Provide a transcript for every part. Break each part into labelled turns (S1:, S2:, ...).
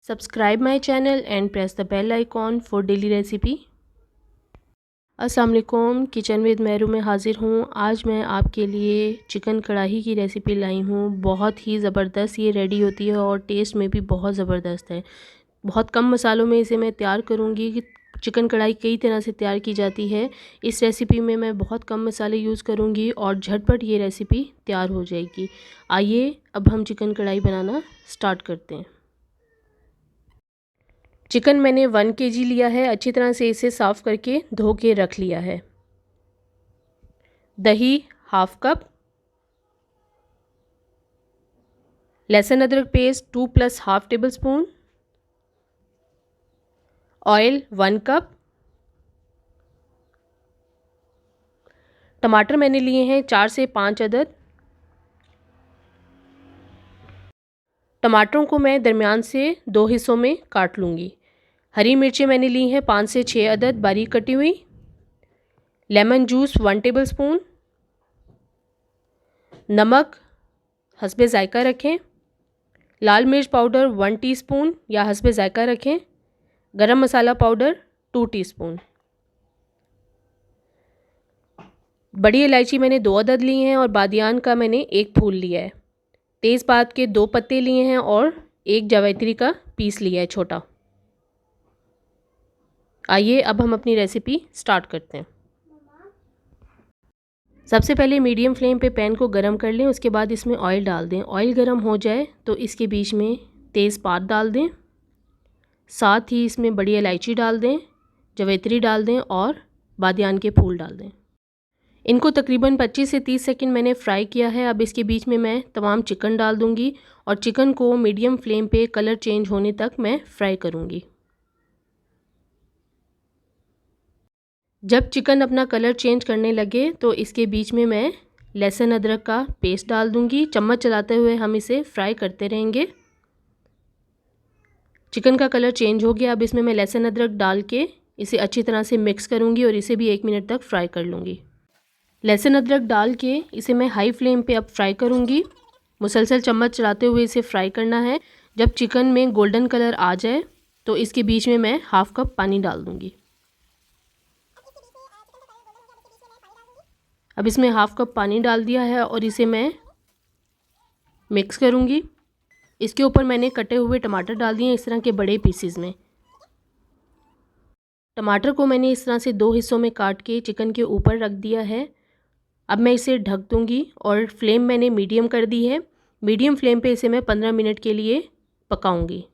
S1: Subscribe my channel and press the bell icon for daily recipe। अस्सलाम वालेकुम, kitchen with Mehru में हाज़िर हूँ। आज मैं आपके लिए चिकन कढ़ाई की रेसिपी लाई हूँ। बहुत ही ज़बरदस्त ये रेडी होती है और टेस्ट में भी बहुत ज़बरदस्त है। बहुत कम मसालों में इसे मैं तैयार करूँगी। कि चिकन कढ़ाई कई तरह से तैयार की जाती है, इस रेसिपी में मैं बहुत कम मसाले यूज़ करूँगी और झटपट ये रेसिपी तैयार हो जाएगी। आइए अब हम चिकन कढ़ाई बनाना स्टार्ट करते हैं। चिकन मैंने 1 kg लिया है। अच्छी तरह से इसे साफ़ करके धो के रख लिया है। दही हाफ कप, लहसुन अदरक paste 2 + half table spoon, oil 1 cup, टमाटर मैंने लिए हैं 4 से 5 अदद। टमाटरों को मैं दरमियान से 2 हिस्सों में काट लूँगी। हरी मिर्चें मैंने ली हैं 5 से 6 अदद बारीक कटी हुई। लेमन जूस 1 टेबल स्पून, नमक हस्बे ज़ायका रखें। लाल मिर्च पाउडर 1 टीस्पून या हस्बे ज़ायका रखें। गरम मसाला पाउडर 2 टीस्पून। बड़ी इलायची मैंने 2 अदद ली हैं और बादियान का मैंने 1 फूल लिया है। तेज़पात के 2 पत्ते लिए हैं और 1 जावित्री का पीस लिया है छोटा। आइए अब हम अपनी रेसिपी स्टार्ट करते हैं। सबसे पहले मीडियम फ्लेम पे पैन को गरम कर लें। उसके बाद इसमें ऑयल डाल दें। ऑयल गरम हो जाए तो इसके बीच में तेज़पात डाल दें, साथ ही इसमें बड़ी इलायची डाल दें, जावित्री डाल दें और बादियान के फूल डाल दें। इनको तकरीबन 25 से 30 सेकंड मैंने फ्राई किया है। अब इसके बीच में मैं तमाम चिकन डाल दूंगी और चिकन को मीडियम फ्लेम पे कलर चेंज होने तक मैं फ्राई करूंगी। जब चिकन अपना कलर चेंज करने लगे तो इसके बीच में मैं लहसुन अदरक का पेस्ट डाल दूंगी। चम्मच चलाते हुए हम इसे फ्राई करते रहेंगे। चिकन का कलर चेंज हो गया। अब इसमें मैं लहसुन अदरक डाल के इसे अच्छी तरह से मिक्स करूंगी और इसे भी 1 मिनट तक फ्राई कर लूँगी। लहसुन अदरक डाल के इसे मैं हाई फ्लेम पे अब फ्राई करूँगी। मुसलसल चम्मच चलाते हुए इसे फ्राई करना है। जब चिकन में गोल्डन कलर आ जाए तो इसके बीच में मैं हाफ कप पानी डाल दूँगी। अब इसमें हाफ कप पानी डाल दिया है और इसे मैं मिक्स करूँगी। इसके ऊपर मैंने कटे हुए टमाटर डाल दिए इस तरह के बड़े पीसेस में। टमाटर को मैंने इस तरह से 2 हिस्सों में काट के चिकन के ऊपर रख दिया है। अब मैं इसे ढक दूँगी और फ्लेम मैंने मीडियम कर दी है। मीडियम फ्लेम पे इसे मैं 15 मिनट के लिए पकाऊंगी।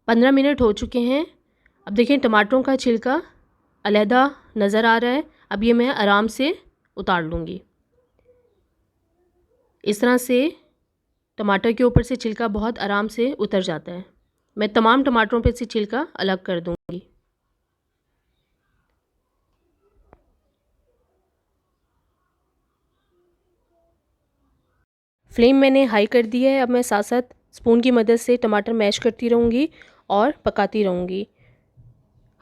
S1: 15 मिनट हो चुके हैं। अब देखें टमाटरों का छिलका अलहदा नज़र आ रहा है। अब ये मैं आराम से उतार लूँगी। इस तरह से टमाटर के ऊपर से छिलका बहुत आराम से उतर जाता है। मैं तमाम टमाटरों पे से छिलका अलग कर दूँगी। फ्लेम मैंने हाई कर दी है। अब मैं साथ साथ स्पून की मदद से टमाटर मैश करती रहूँगी और पकाती रहूँगी।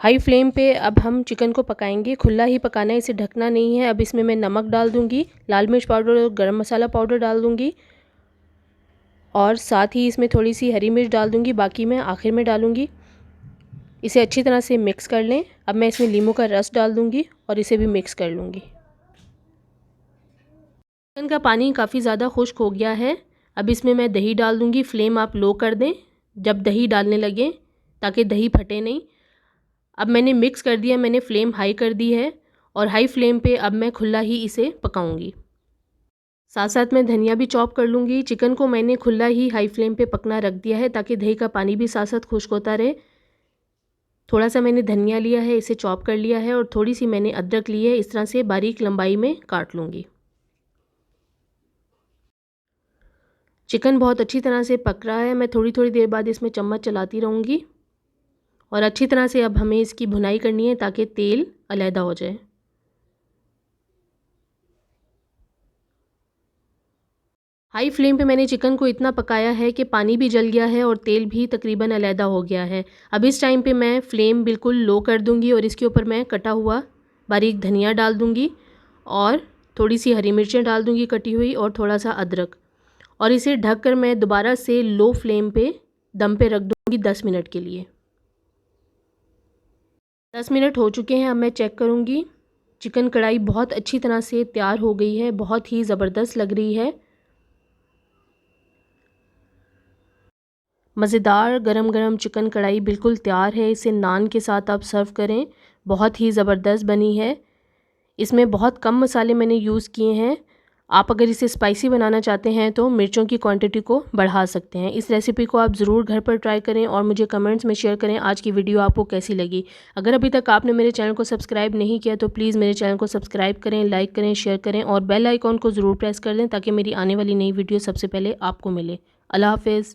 S1: हाई फ्लेम पे अब हम चिकन को पकाएंगे। खुला ही पकाना है, इसे ढकना नहीं है। अब इसमें मैं नमक डाल दूँगी, लाल मिर्च पाउडर और गरम मसाला पाउडर डाल दूँगी और साथ ही इसमें थोड़ी सी हरी मिर्च डाल दूँगी। बाकी मैं आखिर में डालूँगी। इसे अच्छी तरह से मिक्स कर लें। अब मैं इसमें नींबू का रस डाल दूँगी और इसे भी मिक्स कर लूँगी। चिकन का पानी काफ़ी ज़्यादा खुश्क हो गया है। अब इसमें मैं दही डाल दूँगी। फ्लेम आप लो कर दें जब दही डालने लगे ताकि दही फटे नहीं। अब मैंने मिक्स कर दिया, मैंने फ्लेम हाई कर दी है और हाई फ्लेम पे अब मैं खुला ही इसे पकाऊंगी। साथ साथ मैं धनिया भी चॉप कर लूँगी। चिकन को मैंने खुला ही हाई फ्लेम पे पकना रख दिया है ताकि दही का पानी भी साथ साथ खुश्क होता रहे। थोड़ा सा मैंने धनिया लिया है, इसे चॉप कर लिया है और थोड़ी सी मैंने अदरक ली है। इस तरह से बारीक लंबाई में काट लूँगी। चिकन बहुत अच्छी तरह से पक रहा है। मैं थोड़ी थोड़ी देर बाद इसमें चम्मच चलाती रहूँगी और अच्छी तरह से अब हमें इसकी भुनाई करनी है ताकि तेल अलहदा हो जाए। हाई फ्लेम पे मैंने चिकन को इतना पकाया है कि पानी भी जल गया है और तेल भी तकरीबन अलहदा हो गया है। अब इस टाइम पे मैं फ्लेम बिल्कुल लो कर दूंगी और इसके ऊपर मैं कटा हुआ बारीक धनिया डाल दूंगी और थोड़ी सी हरी मिर्चें डाल दूंगी कटी हुई और थोड़ा सा अदरक और इसे ढककर मैं दोबारा से लो फ्लेम पे दम पे रख दूँगी 10 मिनट के लिए। 10 मिनट हो चुके हैं। अब मैं चेक करूँगी। चिकन कढ़ाई बहुत अच्छी तरह से तैयार हो गई है, बहुत ही ज़बरदस्त लग रही है। मज़ेदार गरम गरम चिकन कढ़ाई बिल्कुल तैयार है। इसे नान के साथ आप सर्व करें, बहुत ही ज़बरदस्त बनी है। इसमें बहुत कम मसाले मैंने यूज़ किए हैं। आप अगर इसे स्पाइसी बनाना चाहते हैं तो मिर्चों की क्वांटिटी को बढ़ा सकते हैं। इस रेसिपी को आप ज़रूर घर पर ट्राई करें और मुझे कमेंट्स में शेयर करें आज की वीडियो आपको कैसी लगी। अगर अभी तक आपने मेरे चैनल को सब्सक्राइब नहीं किया तो प्लीज़ मेरे चैनल को सब्सक्राइब करें, लाइक करें, शेयर करें और बेल आइकॉन को ज़रूर प्रेस कर दें ताकि मेरी आने वाली नई वीडियो सबसे पहले आपको मिले। अल्लाह हाफ़िज़।